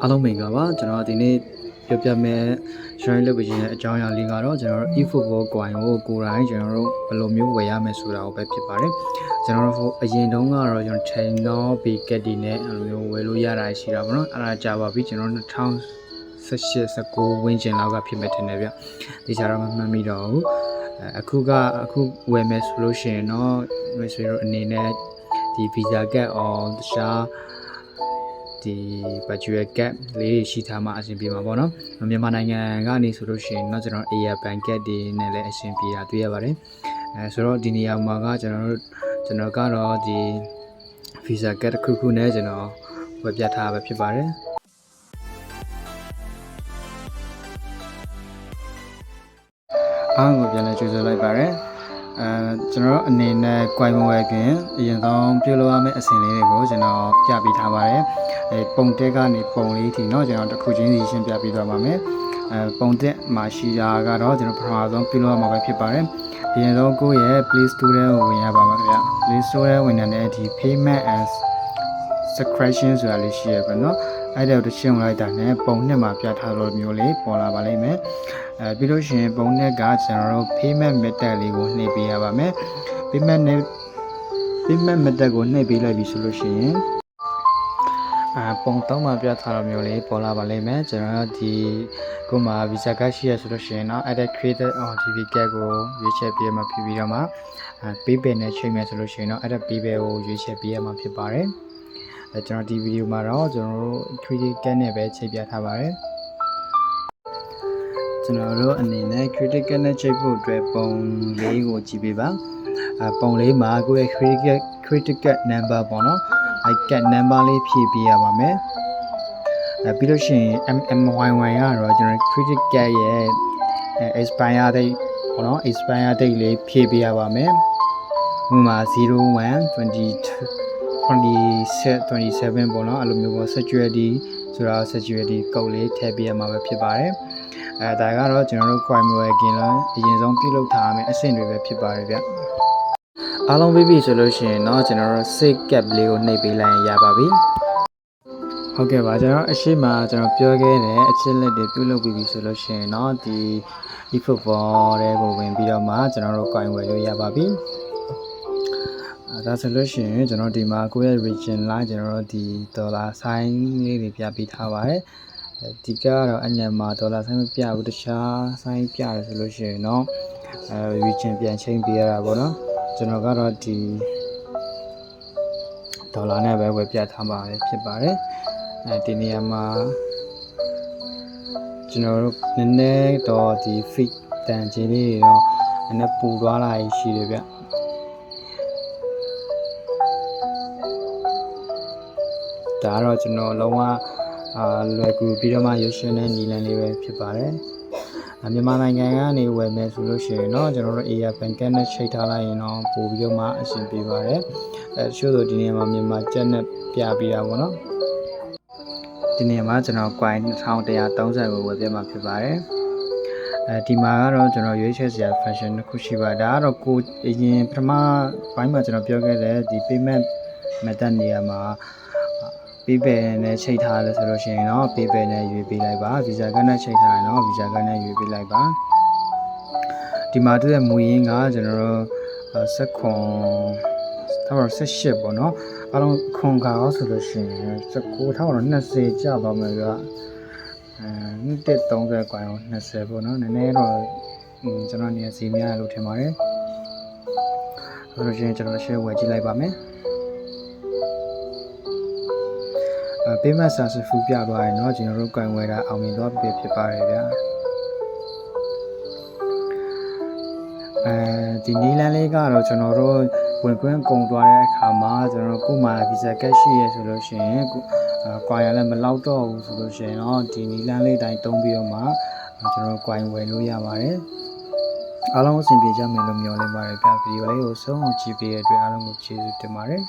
အားလုံးမင်္ဂလာပါကျွန်တော်ဒီနေ့ပြောပြမယ် sharing လုပ်ပေးခြင်းတဲ့အကြောင်းအရာလေးကတော့ကျွန်တော်တို့ eFootball coin ကိုကိုယ်တိုင်ကျွန်တော်တို့ဘယ်လိုမျိုးဝယ်ရမယ်ဆိုတာကိုပဲဖြစ်ပါတယ်ကျွန်တော်တို့အရင်တုန်းကတော့ကျွန်တော် Channel Biget ဒီနဲ့အဲ့လိုမျိုးဝယ်လို့ရတာရှိတာပေါ့နော်အဲ့ဒါကြာပါပြီကျွန်တော်2018-19ဝန်းကျင်လောက်ကဖြစ်မဲ့ထင်တယ်ဗျဒီချာတော့မမှတ်မိတော့ဘူးအခုဝယ်မယ်ဆိုလို့ရှိရင်တော့မိတ်ဆွေတို့အနေနဲ့ဒီ Visa Gap တခြားဒီ budget gap လေးရှိထားမှအဆင်ပြေမှာပေါ့နော်မြန်မာနိုင်ငံကနေဆိုလို့ရှိရင်တော့ကျွန်တော် Air Bank Gap တွေနဲ့လည်းအဆင်ပြေတာတွေ့ရပါတယ်ဆိုတော့ဒီနေရာမှာကကျွန်တော်ကတော့ဒီ Visa Gap တစ်ခုနဲ့ကျွန်တော်ဝယ်ပြထားပဲဖြစ်ပါတယ်အားလုံးပြန်လဲကြိုဆိုလိုက်ပါတယ်ကျွန်တော်အနေနဲ့ coin ဝယ်ခင်အရင်ဆုံးပြုလုပ်ရမယ့်အဆင့်လေးတွေကိုကျွန်တော်ပြပေးထားပါတယ်ပုံတက်ကနေပုံလေးထိเนาะကျွန်တော်တစ်ခုချင်းစီရှင်းပြပေးသွားပါမယ်ပုံတက်မှာရှိတာကတော့ကျွန်တော်ပထမဆုံးပြုလုပ်ရမှာပဲဖြစ်ပါတယ်အရင်ဆုံးကိုယ့်ရဲ့ Play Store ထဲကိုဝင်ရပါမယ်ခင်ဗျ Play Store ထဲဝင်တဲ့ဒီ Payment as Subscription ဆိုတာလေးရှိရပါเนาะအဲ့ဒါကိုတစ်ချက်ဝင်လိုက်တာနဲ့ပုံနှစ်မှာပြထားလို့မျိုးလေးပေါ်လာပါလိမ့်မယ်ပြီးလို့ရှိရင်ပုံနဲ့ကကျွန်တော်တို့ payment method လေးကိုနှိပ်ပေးရပါမယ် payment method ကိုနှိပ်ပေးလိုက်ပြီဆိုလို့ရှိရင်ပုံတော့မှာပြထားလို့မျိုးလေးပေါ်လာပါလိမ့်မယ်ကျွန်တော်ဒီကိုမှာ Visa Card ရှိရဆိုလို့ရှိရင်တော့ add created on TV Card ကိုရွေးချယ်ပေးရမှာဖြစ်ပြီးတော့မှ PayPal နဲ့ချိန်မယ်ဆိုလို့ရှိရင်တော့ add PayPal ကိုရွေးချယ်ပေးရမှာဖြစ်ပါတယ်ကျွန်တော်ဒီဗီဒီယိုမှာတော့ကျွန်တော်တို့ credit card နဲ့ပဲချိန်ပြထားပါတယ်ကျွန်တော်တို့အနေနဲ့ credit card နဲ့ချိန်ဖို့အတွက်ပုံလေးကိုကြည့်ပေးပါပုံလေးမှာကိုယ့်ရဲ့ credit card number ပေါ့နော်အဲ့ card number လေးဖြည့်ပေးရပါမယ်ပြီးလို့ရှိရင် MMYY ကတော့ကျွန်တော် credit card ရဲ့ expire date ပေါ့နော် expire date လေးဖြည့်ပေးရပါမယ်ဥပမာ01/27/27ပေါ့နော်အဲ့လိုမျိုးပေါ့ security ဆိုတာ security code လေးထည့်ပေးရမှာပဲဖြစ်ပါတယ်ဒါကတော့ကျွန်တော်တို့ coin ဝယ်ခင်လည်းအရင်ဆုံးပြုလုပ်ထားရမယ့်အဆင့်တွေပဲဖြစ်ပါတယ်ဗျအားလုံးပြီးပြီဆိုလို့ရှိရင်တော့ကျွန်တော်တို့ save cap လေးကိုနှိပ်ပေးလိုက်ရင်ရပါပြီဟုတ်ကဲ့ပါကျွန်တော်အရှိမကျွန်တော်ပြောခဲ့တဲ့အချက်လက်တွေပြုလုပ်ပြီးပြီဆိုလို့ရှိရင်တော့ဒီ eFootball တွေကိုဝင်ပြီးတော့မှကျွန်တော်တို့ coin ဝယ်လို့ရပါပြီဒါဆိုလို့ရှိရင်ကျွန်တော်ဒီမှာကိုယ့်ရဲ့ region line ကျွန်တော်တို့ဒီ dollar sign လေးတွေပြပေးထားပါတယ်ဒီကတော့အညံမှာ dollar sign မပြဘူးတခြား sign ပြတယ်ဆိုလို့ရှိရင်တော့region ပြန်ချိန်ပေးရတာပေါ့နော်ကျွန်တော်ကတော့ဒီ dollar နဲ့ပဲဝယ်ပြထားမှာဖြစ်ပါတယ်ဒီနေရာမှာကျွန်တော်တို့နည်းနည်းတော့ဒီ feed တန်ခြင်းလေးတွေတော့နည်းနည်းပူသွားလာရှိတယ်ဗျဒါကတော့ကျွန်တော်လုံးဝလွယ်ကူပြီးတော့မှရွှေရှင်တဲ့နီလန်လေးပဲဖြစ်ပါတယ်မြန်မာနိုင်ငံကနေဝယ်မယ်ဆိုလို့ရှိရင်တော့ကျွန်တော်တို့ Air Bank နဲ့ချိန်ထားလိုက်ရင်တော့ပို့ပြီးတော့မှအဆင်ပြေပါတယ်တချို့ဆိုဒီနေရာမှာမြန်မာကျပ်နဲ့ပြပေးတာပေါ့နော်ဒီနေရာမှာကျွန်တော် coin 2130ကိုဝယ်ပြမှာဖြစ်ပါတယ်ဒီမှာကတော့ကျွန်တော်ရွေးချယ်စရာ function တစ်ခုရှိပါဒါကတော့ကိုအရင်ပထမပိုင်းမှာကျွန်တော်ပြောခဲ့တဲ့ဒီ payment method နေရာမှာ PayPal နဲ့ချိန်ထားလို့ဆိုလို့ရှိရင်တော့ PayPal နဲ့ရွေးပေးလိုက်ပါ Visa Card နဲ့ချိန်ထားရင်တော့ Visa Card နဲ့ရွေးပေးလိုက်ပါဒီမှာသူ့ရဲ့မူရင်းကကျွန်တော်တို့18ပေါ့နော်အားလုံးခွန်ကာဆိုလို့ရှိရင်19,020ကျပါမယ်က130 coin ကို20ပေါ့နော်နည်းနည်းတော့ကျွန်တော်နေရာစီများလို့ထင်ပါတယ်ဆိုလို့ရှိရင်ကျွန်တော် share ဝယ်ကြည့်လိုက်ပါမယ်payment successful ပြသွားရင်တော့ကျွန်တော်တို့ coin ဝယ်တာအောင်မြင်သွားပြီဖြစ်ပါတယ်ဗျာဒီနီလန်လေးကတော့ကျွန်တော်တို့ဝင်ခွင့်ကုန်သွားတဲ့အခါမှာကျွန်တော်တို့ကိုမှ Visa Card ရှိရဆိုလို့ရှိရင်coin လည်းမလောက်တော့ဘူးဆိုလို့ရှိရင်တော့ဒီနီလန်လေးတိုင်းတုံးပြီးတော့မှကျွန်တော်တို့ coin ဝယ်လို့ရပါတယ်အားလုံးအဆင်ပြေကြမယ်လို့မျှော်လင့်ပါတယ်ဗျာဗီဒီယိုလေးကိုဆုံးအောင်ကြည့်ပေးတဲ့အတွက်အားလုံးကိုကျေးဇူးတင်ပါတယ်